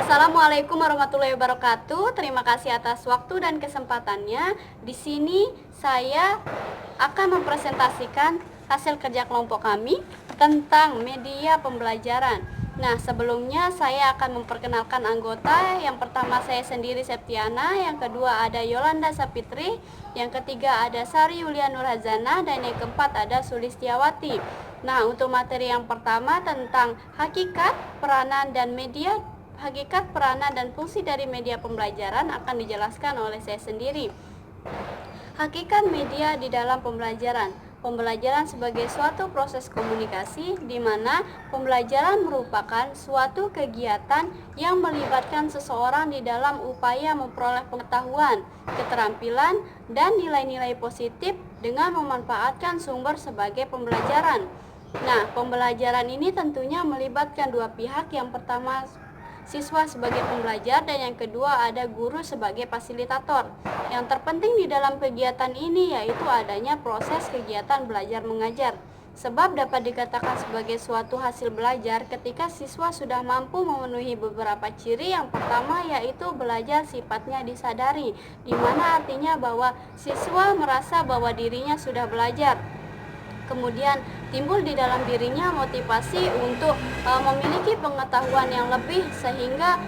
Assalamualaikum warahmatullahi wabarakatuh. Terima kasih atas waktu dan kesempatannya. Di sini saya akan mempresentasikan hasil kerja kelompok kami tentang media pembelajaran. Nah, sebelumnya saya akan memperkenalkan anggota. Yang pertama saya sendiri Septiana, yang kedua ada Yolanda Sapitri, yang ketiga ada Sari Yulia Nurhazana, dan yang keempat ada Sulistiawati. Nah, untuk materi yang pertama tentang hakikat, peranan, dan fungsi dari media pembelajaran akan dijelaskan oleh saya sendiri. Hakikat media di dalam pembelajaran. Pembelajaran sebagai suatu proses komunikasi di mana pembelajaran merupakan suatu kegiatan yang melibatkan seseorang di dalam upaya memperoleh pengetahuan, keterampilan, dan nilai-nilai positif dengan memanfaatkan sumber sebagai pembelajaran. Nah, pembelajaran ini tentunya melibatkan dua pihak. Yang pertama siswa sebagai pembelajar dan yang kedua ada guru sebagai fasilitator. Yang terpenting di dalam kegiatan ini yaitu adanya proses kegiatan belajar mengajar. Sebab dapat dikatakan sebagai suatu hasil belajar ketika siswa sudah mampu memenuhi beberapa ciri. Yang pertama yaitu belajar sifatnya disadari, di mana artinya bahwa siswa merasa bahwa dirinya sudah belajar. Kemudian timbul di dalam dirinya motivasi untuk memiliki pengetahuan yang lebih sehingga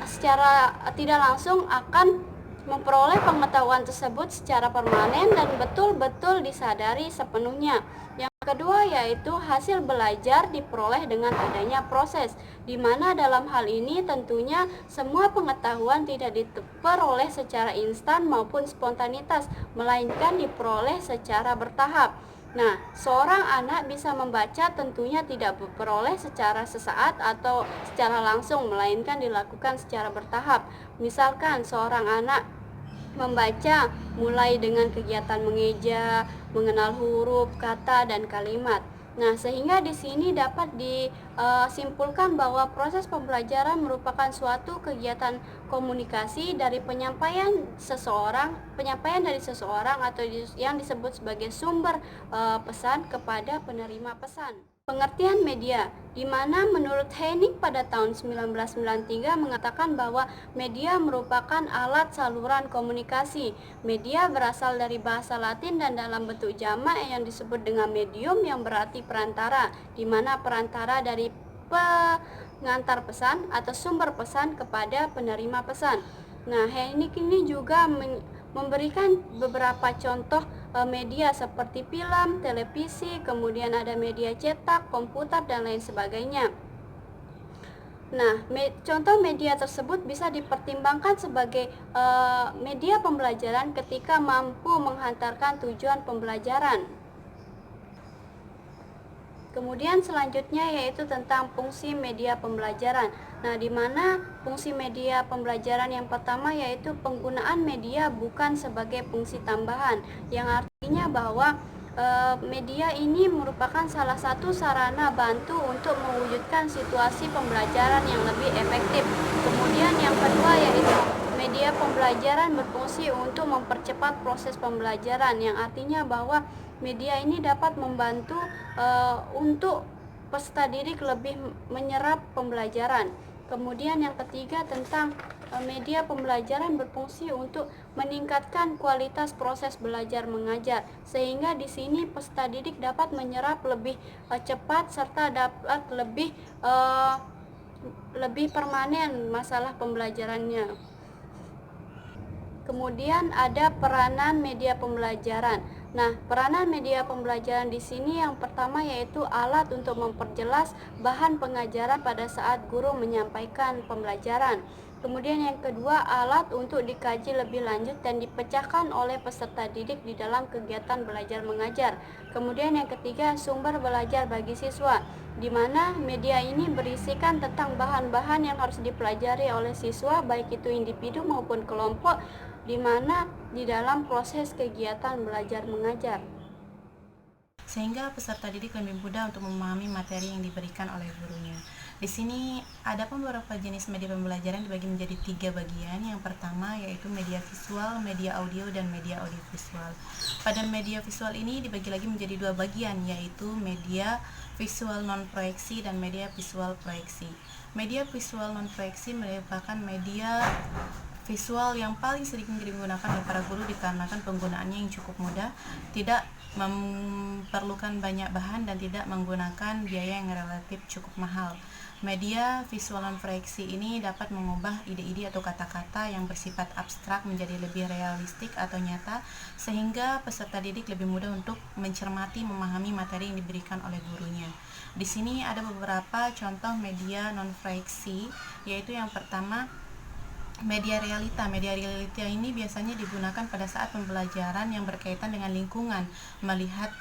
secara tidak langsung akan memperoleh pengetahuan tersebut secara permanen dan betul-betul disadari sepenuhnya. Yang kedua yaitu hasil belajar diperoleh dengan adanya proses, di mana dalam hal ini tentunya semua pengetahuan tidak diperoleh secara instan maupun spontanitas, melainkan diperoleh secara bertahap. Nah, seorang anak bisa membaca tentunya tidak diperoleh secara sesaat atau secara langsung, melainkan dilakukan secara bertahap. Misalkan seorang anak membaca mulai dengan kegiatan mengeja, mengenal huruf, kata, dan kalimat. Nah, sehingga di sini dapat disimpulkan bahwa proses pembelajaran merupakan suatu kegiatan komunikasi dari penyampaian dari seseorang atau yang disebut sebagai sumber pesan kepada penerima pesan. Pengertian media, di mana menurut Henning pada tahun 1993 mengatakan bahwa media merupakan alat saluran komunikasi. Media berasal dari bahasa Latin dan dalam bentuk jamak yang disebut dengan medium yang berarti perantara, di mana perantara dari pengantar pesan atau sumber pesan kepada penerima pesan. Nah, Henning ini juga memberikan beberapa contoh media seperti film, televisi, kemudian ada media cetak, komputer, dan lain sebagainya. Nah, contoh media tersebut bisa dipertimbangkan sebagai media pembelajaran ketika mampu menghantarkan tujuan pembelajaran. Kemudian selanjutnya yaitu tentang fungsi media pembelajaran. Nah, di mana fungsi media pembelajaran yang pertama yaitu penggunaan media bukan sebagai fungsi tambahan, yang artinya bahwa media ini merupakan salah satu sarana bantu untuk mewujudkan situasi pembelajaran yang lebih efektif. Kemudian yang kedua yaitu media pembelajaran berfungsi untuk mempercepat proses pembelajaran, yang artinya bahwa media ini dapat membantu untuk peserta didik lebih menyerap pembelajaran. Kemudian yang ketiga tentang media pembelajaran berfungsi untuk meningkatkan kualitas proses belajar mengajar, sehingga di sini peserta didik dapat menyerap lebih cepat serta dapat lebih permanen masalah pembelajarannya. Kemudian ada peranan media pembelajaran. Nah, peranan media pembelajaran di sini yang pertama yaitu alat untuk memperjelas bahan pengajaran pada saat guru menyampaikan pembelajaran. Kemudian yang kedua, alat untuk dikaji lebih lanjut dan dipecahkan oleh peserta didik di dalam kegiatan belajar mengajar. Kemudian yang ketiga, sumber belajar bagi siswa, di mana media ini berisikan tentang bahan-bahan yang harus dipelajari oleh siswa, baik itu individu maupun kelompok, di mana di dalam proses kegiatan belajar mengajar, sehingga peserta didik lebih mudah untuk memahami materi yang diberikan oleh gurunya. Di sini ada beberapa jenis media pembelajaran dibagi menjadi 3 bagian. Yang pertama yaitu media visual, media audio, dan media audiovisual. Pada media visual ini dibagi lagi menjadi 2 bagian, yaitu media visual non-proyeksi, dan media visual proyeksi. Media visual non-proyeksi merupakan media visual yang paling sering digunakan oleh para guru dikarenakan penggunaannya yang cukup mudah, tidak memerlukan banyak bahan, dan tidak menggunakan biaya yang relatif cukup mahal. Media visual non-proyeksi ini dapat mengubah ide-ide atau kata-kata yang bersifat abstrak menjadi lebih realistik atau nyata, sehingga peserta didik lebih mudah untuk mencermati, memahami materi yang diberikan oleh gurunya. Di sini ada beberapa contoh media non-proyeksi, yaitu yang pertama, media realita. Media realita ini biasanya digunakan pada saat pembelajaran yang berkaitan dengan lingkungan, melihat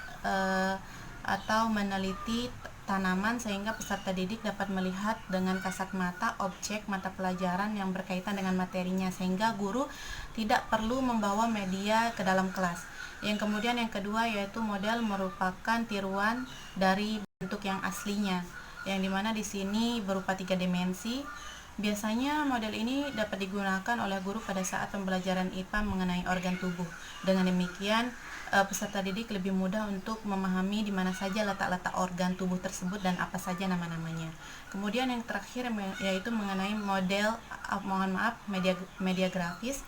atau meneliti tanaman, sehingga peserta didik dapat melihat dengan kasat mata objek mata pelajaran yang berkaitan dengan materinya, sehingga guru tidak perlu membawa media ke dalam kelas. Yang kemudian yang kedua yaitu model merupakan tiruan dari bentuk yang aslinya, yang dimana di sini berupa 3 dimensi. Biasanya model ini dapat digunakan oleh guru pada saat pembelajaran IPA mengenai organ tubuh. Dengan demikian, peserta didik lebih mudah untuk memahami di mana saja letak-letak organ tubuh tersebut dan apa saja nama-namanya. Kemudian yang terakhir yaitu mengenai model media grafis,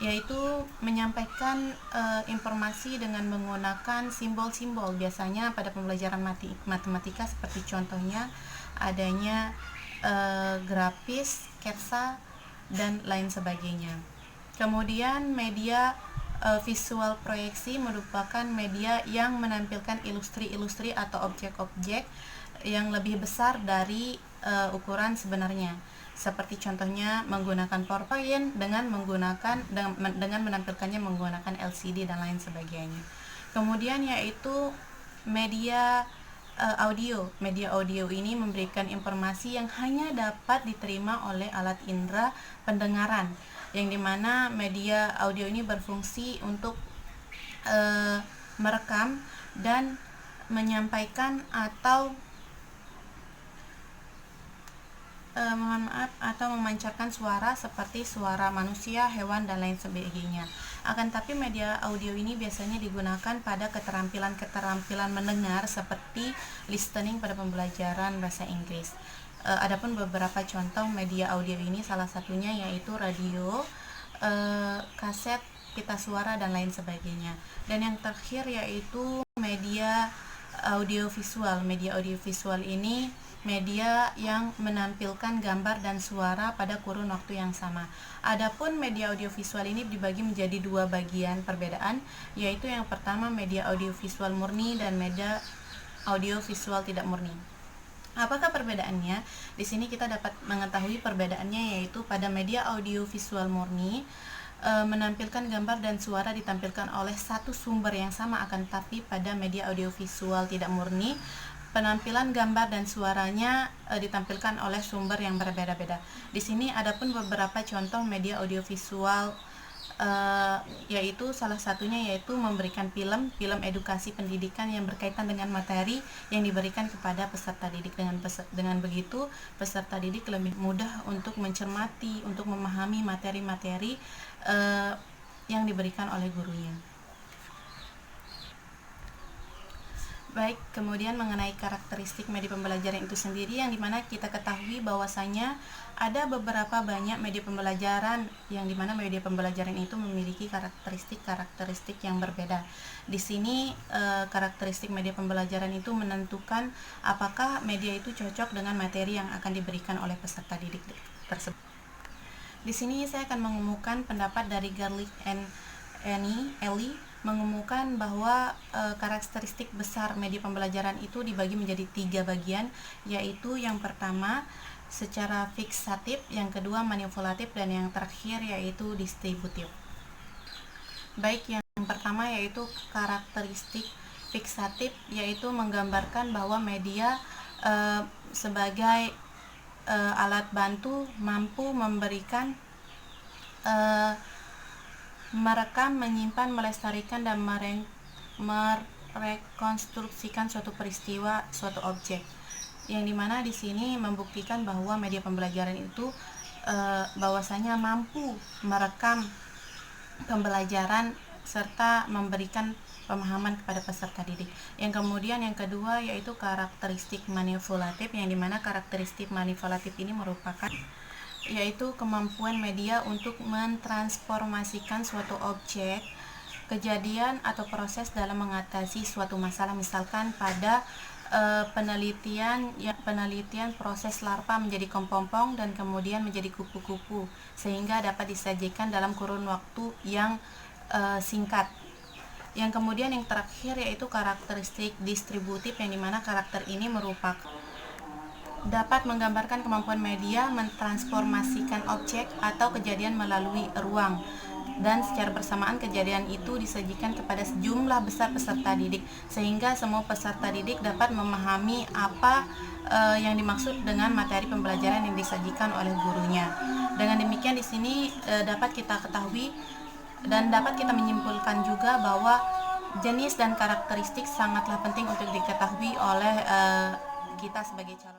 yaitu menyampaikan informasi dengan menggunakan simbol-simbol. Biasanya pada pembelajaran matematika seperti contohnya adanya grafis, sketsa, dan lain sebagainya. Kemudian media visual proyeksi merupakan media yang menampilkan ilustri-ilustri atau objek-objek yang lebih besar dari ukuran sebenarnya. Seperti contohnya menggunakan PowerPoint dengan menampilkannya menggunakan LCD dan lain sebagainya. Kemudian yaitu media audio. Media audio ini memberikan informasi yang hanya dapat diterima oleh alat indera pendengaran, yang dimana media audio ini berfungsi untuk merekam dan menyampaikan atau memancarkan suara seperti suara manusia, hewan, dan lain sebagainya. Akan tapi media audio ini biasanya digunakan pada keterampilan mendengar seperti listening pada pembelajaran bahasa Inggris. Adapun beberapa contoh media audio ini salah satunya yaitu radio, kaset, pita suara, dan lain sebagainya. Dan yang terakhir yaitu media audiovisual. Media audiovisual ini media yang menampilkan gambar dan suara pada kurun waktu yang sama. Adapun media audiovisual ini dibagi menjadi 2 bagian perbedaan, yaitu yang pertama media audiovisual murni dan media audiovisual tidak murni. Apakah perbedaannya? Di sini kita dapat mengetahui perbedaannya, yaitu pada media audiovisual murni menampilkan gambar dan suara ditampilkan oleh satu sumber yang sama, akan tapi pada media audiovisual tidak murni penampilan gambar dan suaranya ditampilkan oleh sumber yang berbeda-beda. Di sini adapun beberapa contoh media audiovisual, yaitu salah satunya yaitu memberikan film edukasi pendidikan yang berkaitan dengan materi yang diberikan kepada peserta didik. Dengan begitu peserta didik lebih mudah untuk mencermati, untuk memahami materi-materi yang diberikan oleh gurunya. Baik, kemudian mengenai karakteristik media pembelajaran itu sendiri, yang dimana kita ketahui bahwasanya ada beberapa banyak media pembelajaran, yang dimana media pembelajaran itu memiliki karakteristik yang berbeda. Di sini karakteristik media pembelajaran itu menentukan apakah media itu cocok dengan materi yang akan diberikan oleh peserta didik tersebut. Di sini saya akan mengemukakan pendapat dari Garlick and Ellie mengemukakan bahwa karakteristik besar media pembelajaran itu dibagi menjadi 3 bagian, yaitu yang pertama secara fiksatif, yang kedua manipulatif, dan yang terakhir yaitu distributif. Baik, yang pertama yaitu karakteristik fiksatif, yaitu menggambarkan bahwa media sebagai alat bantu mampu memberikan merekam, menyimpan, melestarikan, dan merekonstruksikan suatu peristiwa, suatu objek, yang dimana di sini membuktikan bahwa media pembelajaran itu bahwasanya mampu merekam pembelajaran serta memberikan pemahaman kepada peserta didik. Yang kemudian yang kedua yaitu karakteristik manipulatif, yang dimana karakteristik manipulatif ini merupakan yaitu kemampuan media untuk mentransformasikan suatu objek, kejadian atau proses dalam mengatasi suatu masalah. Misalkan pada penelitian proses larva menjadi kepompong dan kemudian menjadi kupu-kupu, sehingga dapat disajikan dalam kurun waktu yang singkat. Yang kemudian yang terakhir yaitu karakteristik distributif, yang dimana karakter ini merupakan dapat menggambarkan kemampuan media mentransformasikan objek atau kejadian melalui ruang, dan secara bersamaan kejadian itu disajikan kepada sejumlah besar peserta didik, sehingga semua peserta didik dapat memahami apa yang dimaksud dengan materi pembelajaran yang disajikan oleh gurunya. Dengan demikian di sini dapat kita ketahui dan dapat kita menyimpulkan juga bahwa jenis dan karakteristik sangatlah penting untuk diketahui oleh kita sebagai calon.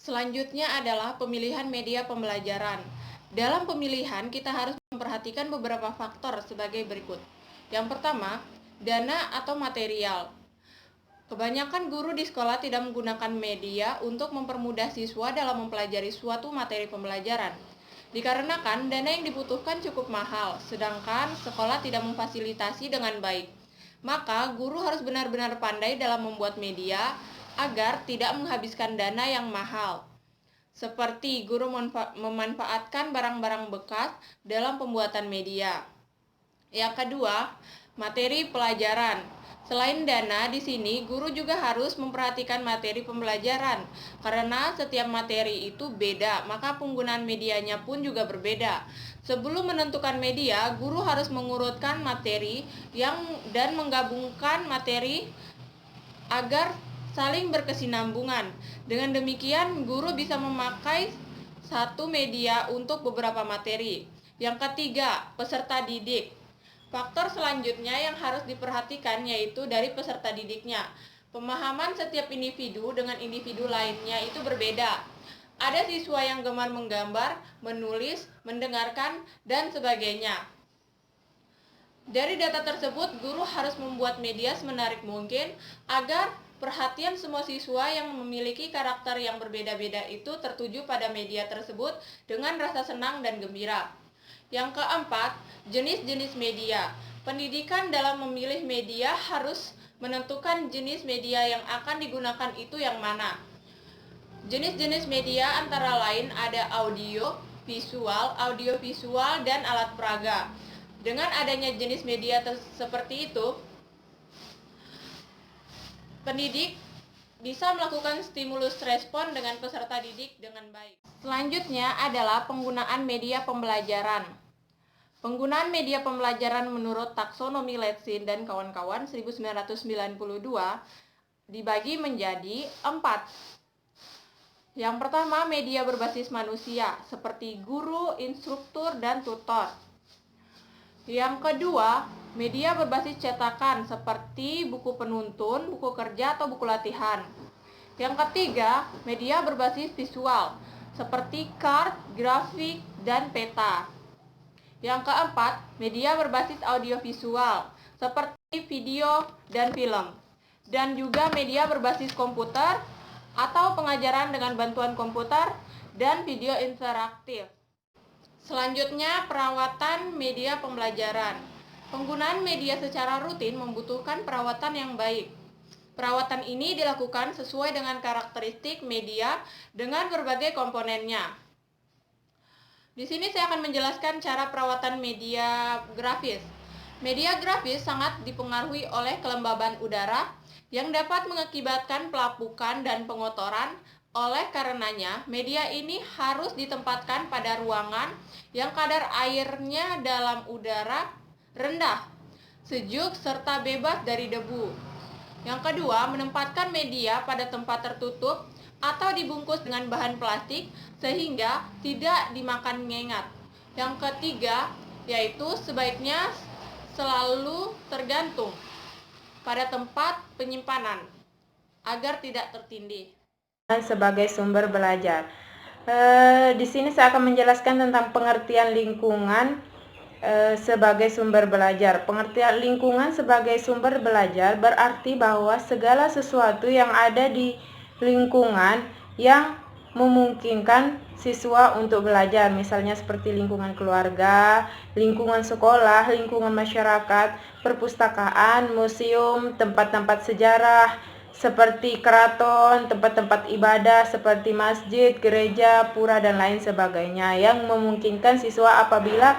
Selanjutnya adalah pemilihan media pembelajaran. Dalam pemilihan, kita harus memperhatikan beberapa faktor sebagai berikut. Yang pertama, dana atau material. Kebanyakan guru di sekolah tidak menggunakan media untuk mempermudah siswa dalam mempelajari suatu materi pembelajaran. Dikarenakan dana yang dibutuhkan cukup mahal, sedangkan sekolah tidak memfasilitasi dengan baik. Maka, guru harus benar-benar pandai dalam membuat media agar tidak menghabiskan dana yang mahal. Seperti guru memanfaatkan barang-barang bekas dalam pembuatan media. Yang kedua, materi pelajaran. Selain dana, di sini guru juga harus memperhatikan materi pembelajaran. Karena setiap materi itu beda, maka penggunaan medianya pun juga berbeda. Sebelum menentukan media, guru harus mengurutkan materi dan menggabungkan materi agar saling berkesinambungan. Dengan demikian, guru bisa memakai satu media untuk beberapa materi. Yang ketiga, peserta didik. Faktor selanjutnya yang harus diperhatikan yaitu dari peserta didiknya. Pemahaman setiap individu dengan individu lainnya itu berbeda. Ada siswa yang gemar menggambar, menulis, mendengarkan, dan sebagainya. Dari data tersebut, guru harus membuat media semenarik mungkin agar perhatian semua siswa yang memiliki karakter yang berbeda-beda itu tertuju pada media tersebut dengan rasa senang dan gembira. Yang keempat, jenis-jenis media. Pendidikan dalam memilih media harus menentukan jenis media yang akan digunakan itu yang mana. Jenis-jenis media antara lain ada audio, visual, dan alat peraga. Dengan adanya jenis media seperti itu, pendidik bisa melakukan stimulus respon dengan peserta didik dengan baik. Selanjutnya adalah penggunaan media pembelajaran. Penggunaan media pembelajaran menurut taksonomi Letsin dan kawan-kawan 1992 dibagi menjadi 4. Yang pertama, media berbasis manusia seperti guru, instruktur, dan tutor. Yang kedua, media berbasis cetakan seperti buku penuntun, buku kerja, atau buku latihan. Yang ketiga, media berbasis visual seperti card, grafik, dan peta. Yang keempat, media berbasis audiovisual seperti video dan film. Dan juga media berbasis komputer atau pengajaran dengan bantuan komputer dan video interaktif. Selanjutnya, perawatan media pembelajaran. Penggunaan media secara rutin membutuhkan perawatan yang baik. Perawatan ini dilakukan sesuai dengan karakteristik media dengan berbagai komponennya. Di sini saya akan menjelaskan cara perawatan media grafis. Media grafis sangat dipengaruhi oleh kelembaban udara yang dapat mengakibatkan pelapukan dan pengotoran. Oleh karenanya, media ini harus ditempatkan pada ruangan yang kadar airnya dalam udara rendah, sejuk, serta bebas dari debu. Yang kedua, menempatkan media pada tempat tertutup atau dibungkus dengan bahan plastik sehingga tidak dimakan ngengat. Yang ketiga, yaitu sebaiknya selalu tergantung pada tempat penyimpanan agar tidak tertindih. Sebagai sumber belajar. Di sini saya akan menjelaskan tentang pengertian lingkungan. sebagai sumber belajar. Pengertian lingkungan sebagai sumber belajar berarti bahwa segala sesuatu yang ada di lingkungan yang memungkinkan siswa untuk belajar, misalnya seperti lingkungan keluarga, lingkungan sekolah, lingkungan masyarakat, perpustakaan, museum, tempat-tempat sejarah, seperti keraton, tempat-tempat ibadah seperti masjid, gereja, pura, dan lain sebagainya, yang memungkinkan siswa apabila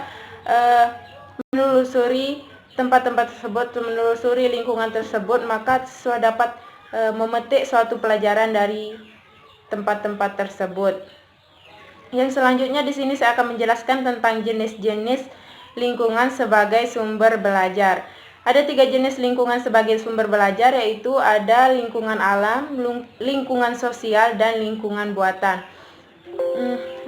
menelusuri tempat-tempat tersebut, menelusuri lingkungan tersebut, maka siswa dapat memetik suatu pelajaran dari tempat-tempat tersebut. Yang selanjutnya di sini saya akan menjelaskan tentang jenis-jenis lingkungan sebagai sumber belajar. Ada 3 jenis lingkungan sebagai sumber belajar, yaitu ada lingkungan alam, lingkungan sosial, dan lingkungan buatan.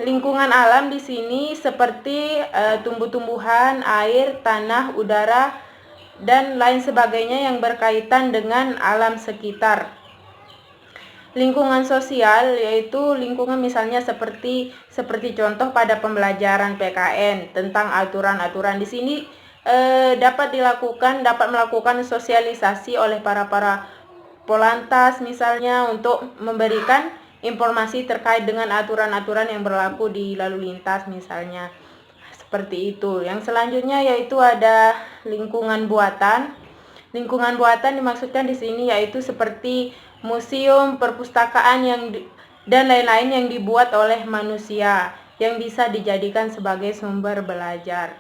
Lingkungan alam di sini seperti tumbuh-tumbuhan, air, tanah, udara, dan lain sebagainya yang berkaitan dengan alam sekitar. Lingkungan sosial yaitu lingkungan misalnya seperti contoh pada pembelajaran PKN tentang aturan-aturan. Di sini dapat melakukan sosialisasi oleh para polantas misalnya untuk memberikan informasi terkait dengan aturan-aturan yang berlaku di lalu lintas misalnya. Seperti itu. Yang selanjutnya yaitu ada lingkungan buatan. Lingkungan buatan dimaksudkan di sini yaitu seperti museum, perpustakaan dan lain-lain yang dibuat oleh manusia yang bisa dijadikan sebagai sumber belajar.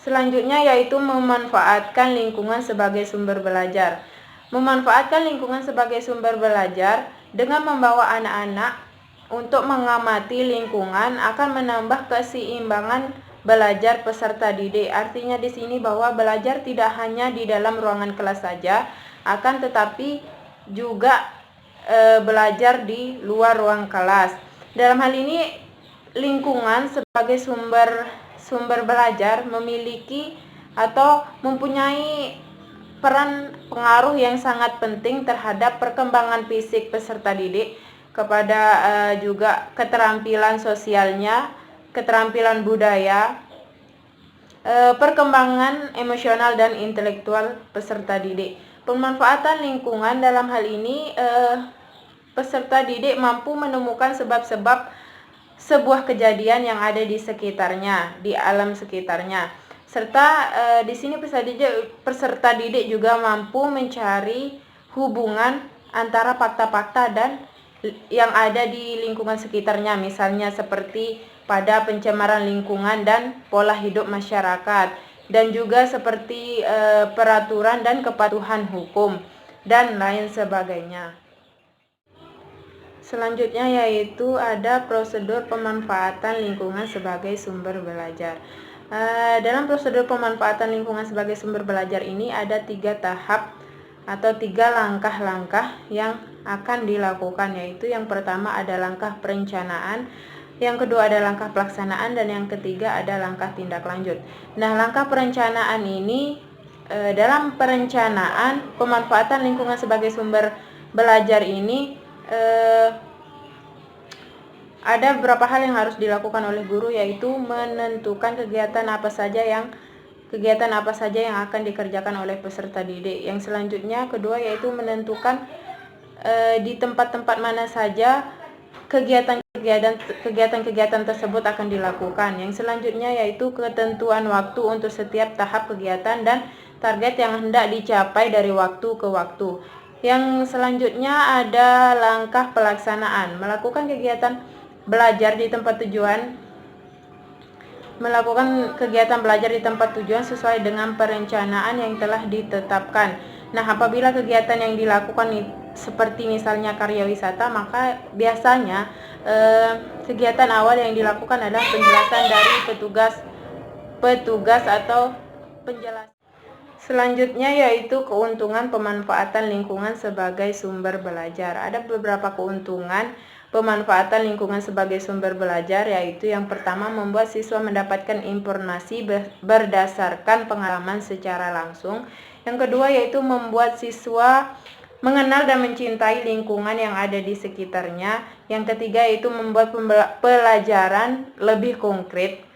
Selanjutnya yaitu memanfaatkan lingkungan sebagai sumber belajar. Memanfaatkan lingkungan sebagai sumber belajar dengan membawa anak-anak untuk mengamati lingkungan akan menambah keseimbangan belajar peserta didik. Artinya di sini bahwa belajar tidak hanya di dalam ruangan kelas saja, akan tetapi juga belajar di luar ruang kelas. Dalam hal ini lingkungan sebagai sumber belajar memiliki atau mempunyai peran pengaruh yang sangat penting terhadap perkembangan fisik peserta didik, kepada juga keterampilan sosialnya, keterampilan budaya, perkembangan emosional dan intelektual peserta didik. Pemanfaatan lingkungan dalam hal ini peserta didik mampu menemukan sebab-sebab sebuah kejadian yang ada di sekitarnya, di alam sekitarnya. Serta di sini peserta didik juga mampu mencari hubungan antara fakta-fakta dan yang ada di lingkungan sekitarnya, misalnya seperti pada pencemaran lingkungan dan pola hidup masyarakat, dan juga seperti peraturan dan kepatuhan hukum dan lain sebagainya. Selanjutnya yaitu ada prosedur pemanfaatan lingkungan sebagai sumber belajar. Dalam prosedur pemanfaatan lingkungan sebagai sumber belajar ini ada 3 tahap atau 3 langkah-langkah yang akan dilakukan, yaitu yang pertama ada langkah perencanaan, yang kedua ada langkah pelaksanaan, dan yang ketiga ada langkah tindak lanjut. Nah, langkah perencanaan ini dalam perencanaan pemanfaatan lingkungan sebagai sumber belajar ini ada beberapa hal yang harus dilakukan oleh guru, yaitu menentukan kegiatan apa saja yang akan dikerjakan oleh peserta didik. Yang selanjutnya kedua yaitu menentukan di tempat-tempat mana saja kegiatan tersebut akan dilakukan. Yang selanjutnya yaitu ketentuan waktu untuk setiap tahap kegiatan dan target yang hendak dicapai dari waktu ke waktu. Yang selanjutnya ada langkah pelaksanaan, melakukan kegiatan belajar di tempat tujuan sesuai dengan perencanaan yang telah ditetapkan. Nah, apabila kegiatan yang dilakukan seperti misalnya karya wisata, maka biasanya kegiatan awal yang dilakukan adalah penjelasan dari petugas atau penjelasan. Selanjutnya yaitu keuntungan pemanfaatan lingkungan sebagai sumber belajar. Ada beberapa keuntungan pemanfaatan lingkungan sebagai sumber belajar, yaitu yang pertama membuat siswa mendapatkan informasi berdasarkan pengalaman secara langsung. Yang kedua yaitu membuat siswa mengenal dan mencintai lingkungan yang ada di sekitarnya. Yang ketiga yaitu membuat pelajaran lebih konkret.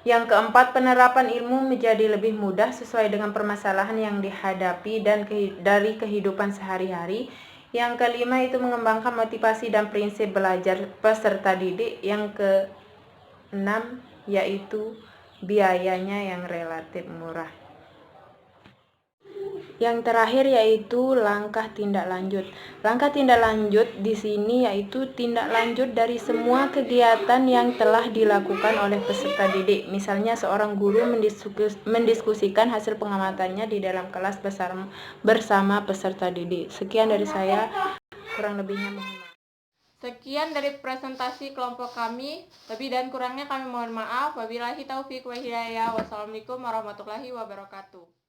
Yang keempat, penerapan ilmu menjadi lebih mudah sesuai dengan permasalahan yang dihadapi dan dari kehidupan sehari-hari. Yang kelima itu mengembangkan motivasi dan prinsip belajar peserta didik. Yang keenam yaitu biayanya yang relatif murah. Yang terakhir yaitu langkah tindak lanjut. Langkah tindak lanjut di sini yaitu tindak lanjut dari semua kegiatan yang telah dilakukan oleh peserta didik. Misalnya seorang guru mendiskusikan hasil pengamatannya di dalam kelas bersama peserta didik. Sekian dari saya, kurang lebihnya mohon maaf. Sekian dari presentasi kelompok kami. Lebih dan kurangnya kami mohon maaf. Wabillahi taufiq wa hidayah. Wassalamualaikum warahmatullahi wabarakatuh.